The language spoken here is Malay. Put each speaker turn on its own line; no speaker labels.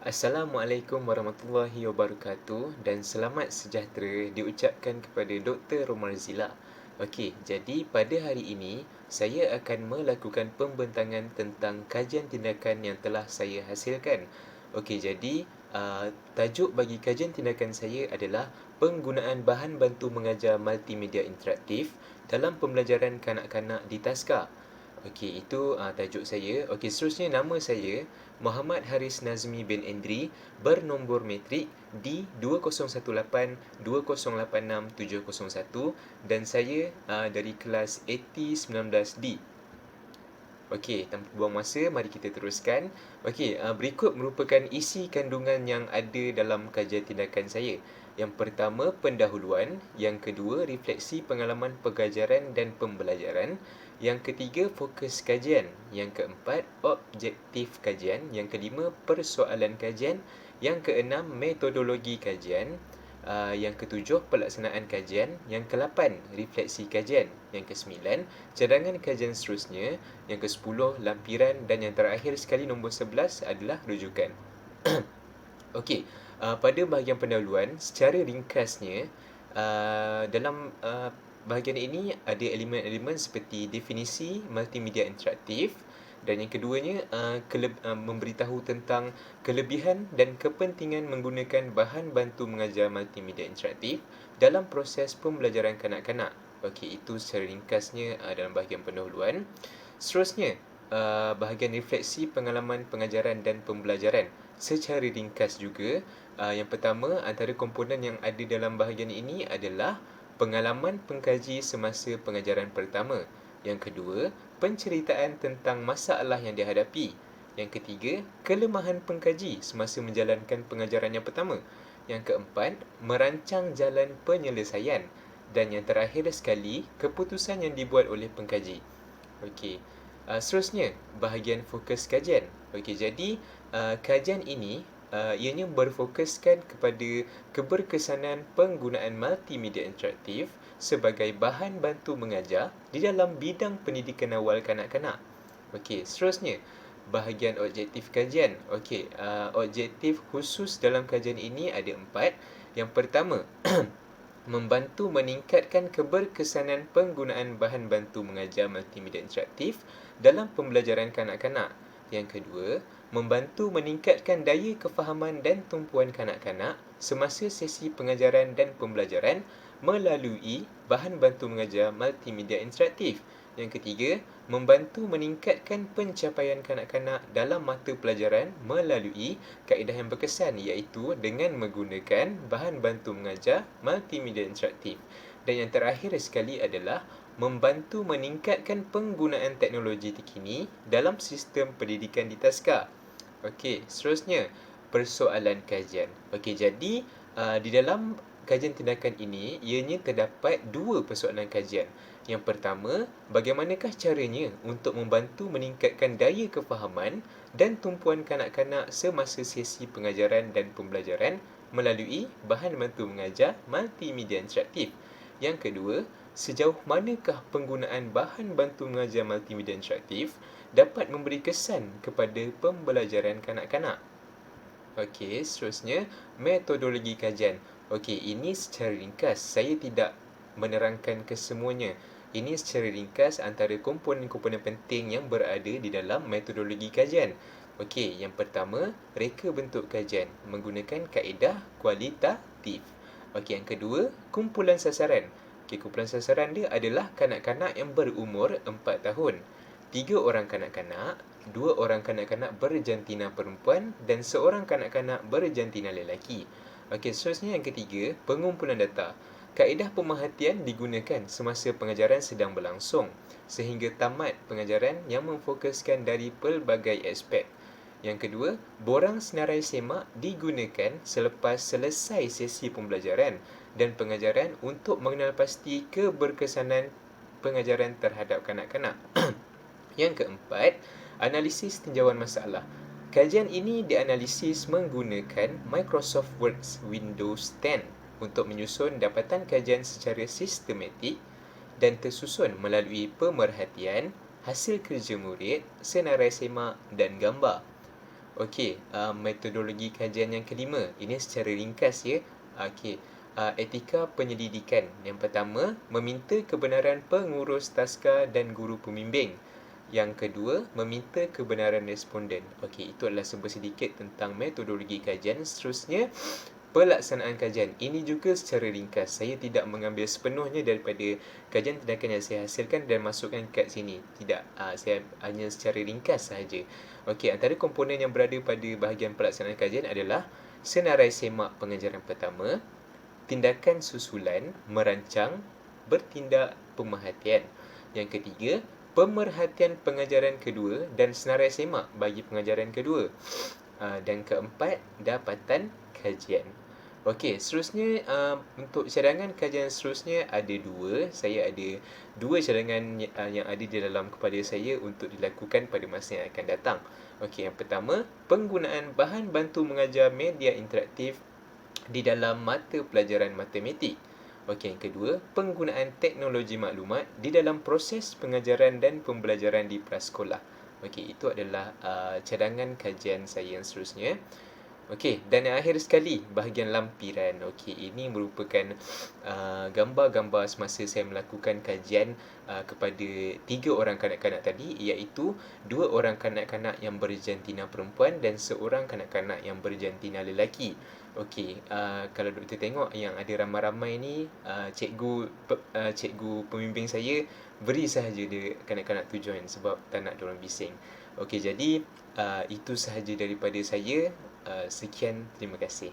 Assalamualaikum warahmatullahi wabarakatuh dan selamat sejahtera diucapkan kepada Dr. Romarzila. Okey, jadi pada hari ini saya akan melakukan pembentangan tentang kajian tindakan yang telah saya hasilkan. Okey, jadi tajuk bagi kajian tindakan saya adalah penggunaan bahan bantu mengajar multimedia interaktif dalam pembelajaran kanak-kanak di taska. Okey, itu tajuk saya. Okey, seterusnya nama saya Muhammad Haris Nazmi bin Endri, bernombor metrik D2018208671 dan saya dari kelas AT19D. Okey, tanpa buang masa, mari kita teruskan. Okey, berikut merupakan isi kandungan yang ada dalam kajian tindakan saya. Yang pertama, pendahuluan. Yang kedua, refleksi pengalaman pengajaran dan pembelajaran. Yang ketiga, fokus kajian. Yang keempat, objektif kajian. Yang kelima, persoalan kajian. Yang keenam, metodologi kajian. Yang ketujuh, pelaksanaan kajian. Yang kelapan, refleksi kajian. Yang kesembilan, cadangan kajian seterusnya. Yang kesepuluh, lampiran. Dan yang terakhir sekali, nombor 11 adalah rujukan. Okey, pada bahagian pendahuluan, secara ringkasnya, dalam bahagian ini ada elemen-elemen seperti definisi multimedia interaktif, dan yang keduanya memberitahu tentang kelebihan dan kepentingan menggunakan bahan bantu mengajar multimedia interaktif dalam proses pembelajaran kanak-kanak. Okey, itu secara ringkasnya dalam bahagian pendahuluan. Seterusnya, bahagian refleksi pengalaman pengajaran dan pembelajaran. Secara ringkas juga, yang pertama antara komponen yang ada dalam bahagian ini adalah pengalaman pengkaji semasa pengajaran pertama. Yang kedua, penceritaan tentang masalah yang dihadapi. Yang ketiga, kelemahan pengkaji semasa menjalankan pengajaran yang pertama. Yang keempat, merancang jalan penyelesaian. Dan yang terakhir sekali, keputusan yang dibuat oleh pengkaji. Okey. Seterusnya, bahagian fokus kajian. Okey, jadi kajian ini ianya berfokuskan kepada keberkesanan penggunaan multimedia interaktif sebagai bahan bantu mengajar di dalam bidang pendidikan awal kanak-kanak. Okey, seterusnya, bahagian objektif kajian. Okey, objektif khusus dalam kajian ini ada 4. Yang pertama, membantu meningkatkan keberkesanan penggunaan bahan bantu mengajar multimedia interaktif dalam pembelajaran kanak-kanak. Yang kedua, membantu meningkatkan daya kefahaman dan tumpuan kanak-kanak semasa sesi pengajaran dan pembelajaran melalui bahan bantu mengajar multimedia interaktif. Yang ketiga, membantu meningkatkan pencapaian kanak-kanak dalam mata pelajaran melalui kaedah yang berkesan, iaitu dengan menggunakan bahan bantu mengajar multimedia interaktif. Dan yang terakhir sekali adalah membantu meningkatkan penggunaan teknologi terkini dalam sistem pendidikan di taska. Okey, seterusnya, persoalan kajian. Okey, jadi di dalam kajian tindakan ini, ianya terdapat 2 persoalan kajian. Yang pertama, bagaimanakah caranya untuk membantu meningkatkan daya kefahaman dan tumpuan kanak-kanak semasa sesi pengajaran dan pembelajaran melalui bahan bantu mengajar multimedia interaktif. Yang kedua, sejauh manakah penggunaan bahan bantu mengajar multimedia interaktif dapat memberi kesan kepada pembelajaran kanak-kanak. Okey, seterusnya, metodologi kajian. Okey, ini secara ringkas. Saya tidak menerangkan kesemuanya. Ini secara ringkas antara komponen-komponen penting yang berada di dalam metodologi kajian. Okey, yang pertama, reka bentuk kajian menggunakan kaedah kualitatif. Okey, yang kedua, kumpulan sasaran. Okey, kumpulan sasaran dia adalah kanak-kanak yang berumur 4 tahun. 3 orang kanak-kanak, 2 orang kanak-kanak berjantina perempuan dan seorang kanak-kanak berjantina lelaki. Okey, seterusnya yang ketiga, pengumpulan data. Kaedah pemerhatian digunakan semasa pengajaran sedang berlangsung sehingga tamat pengajaran yang memfokuskan dari pelbagai aspek. Yang kedua, borang senarai semak digunakan selepas selesai sesi pembelajaran dan pengajaran untuk mengenal pasti keberkesanan pengajaran terhadap kanak-kanak. Yang keempat, analisis tinjauan masalah. Kajian ini dianalisis menggunakan Microsoft Word Windows 10 untuk menyusun dapatan kajian secara sistematik dan tersusun melalui pemerhatian, hasil kerja murid, senarai semak dan gambar. Okey, metodologi kajian yang kelima. Ini secara ringkas ya. Okey. Etika penyelidikan. Yang pertama, meminta kebenaran pengurus taska dan guru pembimbing. Yang kedua, meminta kebenaran responden. Okey, itu adalah sedikit tentang metodologi kajian. Seterusnya, pelaksanaan kajian. Ini juga secara ringkas. Saya tidak mengambil sepenuhnya daripada kajian tindakan yang saya hasilkan dan masukkan kat sini. Tidak, saya hanya secara ringkas sahaja. Okey, antara komponen yang berada pada bahagian pelaksanaan kajian adalah senarai semak pengajaran pertama, tindakan susulan, merancang, bertindak, pemerhatian. Yang ketiga, pemerhatian pengajaran kedua dan senarai semak bagi pengajaran kedua. Dan keempat, dapatan kajian. Okey, seterusnya untuk cadangan kajian seterusnya ada dua. Saya ada dua cadangan yang ada di dalam kepala saya untuk dilakukan pada masa yang akan datang. Okey, yang pertama, penggunaan bahan bantu mengajar media interaktif di dalam mata pelajaran matematik. Okey, yang kedua, penggunaan teknologi maklumat di dalam proses pengajaran dan pembelajaran di prasekolah. Okey, itu adalah cadangan kajian saya yang seterusnya. Okey, dan yang akhir sekali, bahagian lampiran. Okey, ini merupakan gambar-gambar semasa saya melakukan kajian kepada 3 orang kanak-kanak tadi, iaitu 2 orang kanak-kanak yang berjantina perempuan dan seorang kanak-kanak yang berjantina lelaki. Okey, kalau doktor tengok yang ada ramai-ramai ni, cikgu pembimbing saya beri sahaja dia kanak-kanak tu join sebab tak nak diorang bising. Okey, jadi itu sahaja daripada saya. Sekian, terima kasih.